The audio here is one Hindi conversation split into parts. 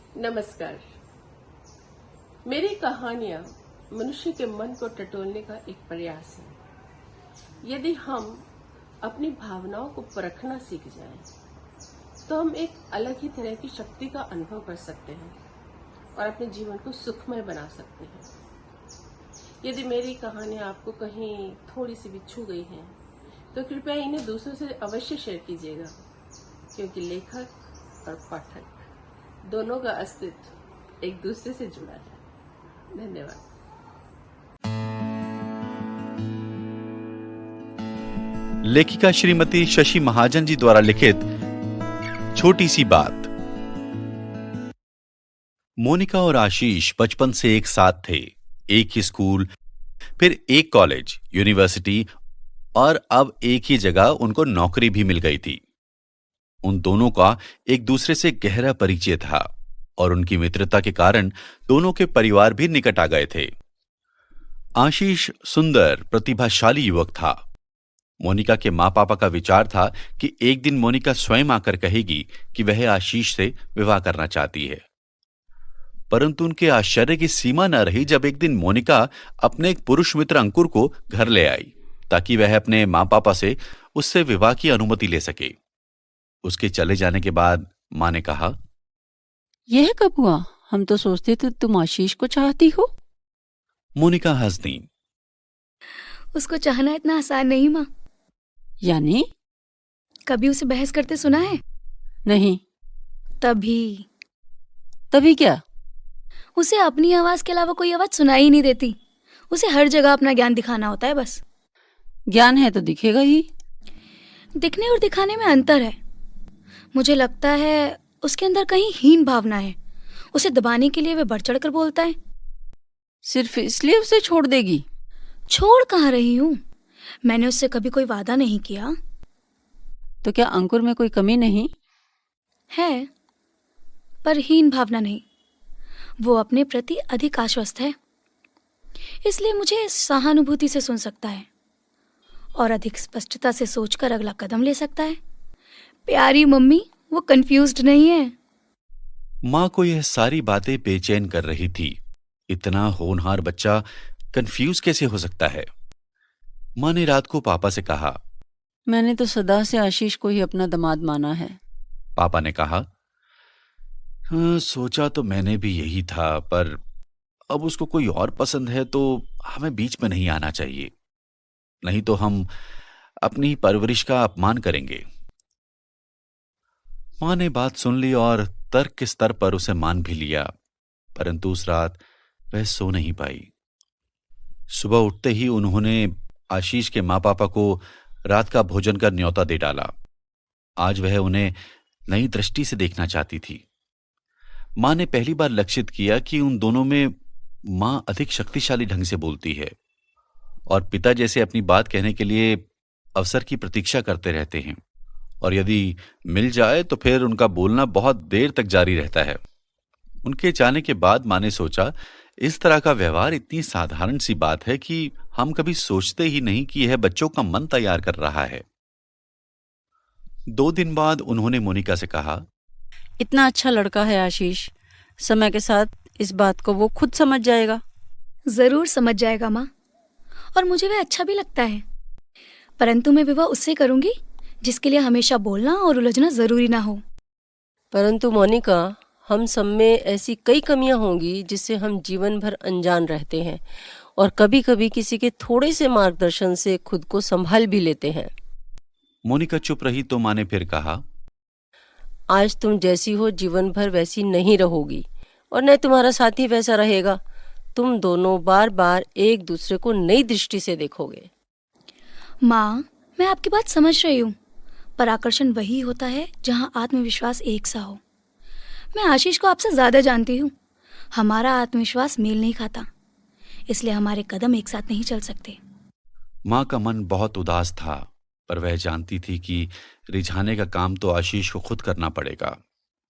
नमस्कार। मेरी कहानियां मनुष्य के मन को टटोलने का एक प्रयास है। यदि हम अपनी भावनाओं को परखना सीख जाएं, तो हम एक अलग ही तरह की शक्ति का अनुभव कर सकते हैं और अपने जीवन को सुखमय बना सकते हैं। यदि मेरी कहानियां आपको कहीं थोड़ी सी भी छू गई हैं, तो कृपया इन्हें दूसरों से अवश्य शेयर कीजिएगा, क्योंकि लेखक और पाठक दोनों का अस्तित्व एक दूसरे से जुड़ा है। धन्यवाद। लेखिका श्रीमती शशि महाजन जी द्वारा लिखित छोटी सी बात। मोनिका और आशीष बचपन से एक साथ थे, एक ही स्कूल, फिर एक कॉलेज, यूनिवर्सिटी और अब एक ही जगह उनको नौकरी भी मिल गई थी। उन दोनों का एक दूसरे से गहरा परिचय था और उनकी मित्रता के कारण दोनों के परिवार भी निकट आ गए थे। आशीष सुंदर, प्रतिभाशाली युवक था। मोनिका के मां पापा का विचार था कि एक दिन मोनिका स्वयं आकर कहेगी कि वह आशीष से विवाह करना चाहती है। परंतु उनके आश्चर्य की सीमा न रही जब एक दिन मोनिका अपने एक पुरुष मित्र अंकुर को घर ले आई ताकि वह अपने मां पापा से उससे विवाह की अनुमति ले सके। उसके चले जाने के बाद मां ने कहा, यह कब हुआ? हम तो सोचते थे तुम आशीष को चाहती हो। मोनिका हंस दी। उसको चाहना इतना आसान नहीं माँ। यानी? कभी उसे बहस करते सुना है? नहीं। तभी क्या? उसे अपनी आवाज के अलावा कोई आवाज सुनाई ही नहीं देती। उसे हर जगह अपना ज्ञान दिखाना होता है बस। ज्ञान है तो दिखेगा ही। दिखने और दिखाने में अंतर है। मुझे लगता है उसके अंदर कहीं हीन भावना है। उसे दबाने के लिए वह बढ़ चढ़ कर बोलता है। सिर्फ इसलिए उसे छोड़ देगी? छोड़ कहाँ रही हूँ, मैंने उससे कभी कोई वादा नहीं किया। तो क्या अंकुर में कोई कमी नहीं है? पर हीन भावना नहीं। वो अपने प्रति अधिक आश्वस्त है, इसलिए मुझे सहानुभूति से सुन सकता है और अधिक स्पष्टता से सोचकर अगला कदम ले सकता है। प्यारी मम्मी, वो कंफ्यूज्ड नहीं है। मां को यह सारी बातें बेचैन कर रही थी। इतना होनहार बच्चा कंफ्यूज कैसे हो सकता है? मां ने रात को पापा से कहा, मैंने तो सदा से आशीष को ही अपना दामाद माना है। पापा ने कहा, हाँ, सोचा तो मैंने भी यही था, पर अब उसको कोई और पसंद है तो हमें बीच में नहीं आना चाहिए, नहीं तो हम अपनी परवरिश का अपमान करेंगे। मां ने बात सुन ली और तर्क के स्तर पर उसे मान भी लिया, परंतु उस रात वह सो नहीं पाई। सुबह उठते ही उन्होंने आशीष के मां पापा को रात का भोजन का न्योता दे डाला। आज वह उन्हें नई दृष्टि से देखना चाहती थी। मां ने पहली बार लक्षित किया कि उन दोनों में मां अधिक शक्तिशाली ढंग से बोलती है और पिता जैसे अपनी बात कहने के लिए अवसर की प्रतीक्षा करते रहते हैं, और यदि मिल जाए तो फिर उनका बोलना बहुत देर तक जारी रहता है। उनके जाने के बाद मां ने सोचा, इस तरह का व्यवहार इतनी साधारण सी बात है कि हम कभी सोचते ही नहीं कि यह बच्चों का मन तैयार कर रहा है। 2 दिन बाद उन्होंने मोनिका से कहा, इतना अच्छा लड़का है आशीष, समय के साथ इस बात को वो खुद समझ जाएगा। जरूर समझ जाएगा माँ, और मुझे वह अच्छा भी लगता है। परंतु मैं विवाह उससे करूंगी जिसके लिए हमेशा बोलना और उलझना जरूरी ना हो। परंतु मोनिका, हम सब में ऐसी कई कमियां होंगी जिससे हम जीवन भर अनजान रहते हैं और कभी कभी किसी के थोड़े से मार्गदर्शन से खुद को संभाल भी लेते हैं। मोनिका चुप रही तो मां ने फिर कहा, आज तुम जैसी हो जीवन भर वैसी नहीं रहोगी और न तुम्हारा साथी वैसा रहेगा। तुम दोनों बार बार एक दूसरे को नई दृष्टि से देखोगे। माँ, मैं आपकी बात समझ रही हूँ, पर आकर्षण वही होता है जहाँ आत्मविश्वास एक सा हो। मैं आशीष को आपसे ज्यादा जानती हूँ। हमारा आत्मविश्वास मेल नहीं खाता, इसलिए हमारे कदम एक साथ नहीं चल सकते। मां का मन बहुत उदास था, पर वह जानती थी कि रिझाने का काम तो आशीष को खुद करना पड़ेगा।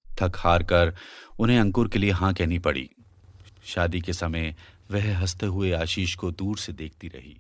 थक हार कर उन्हें अंकुर के लिए हाँ कहनी पड़ी। शादी के समय वह हंसते हुए आशीष को दूर से देखती रही।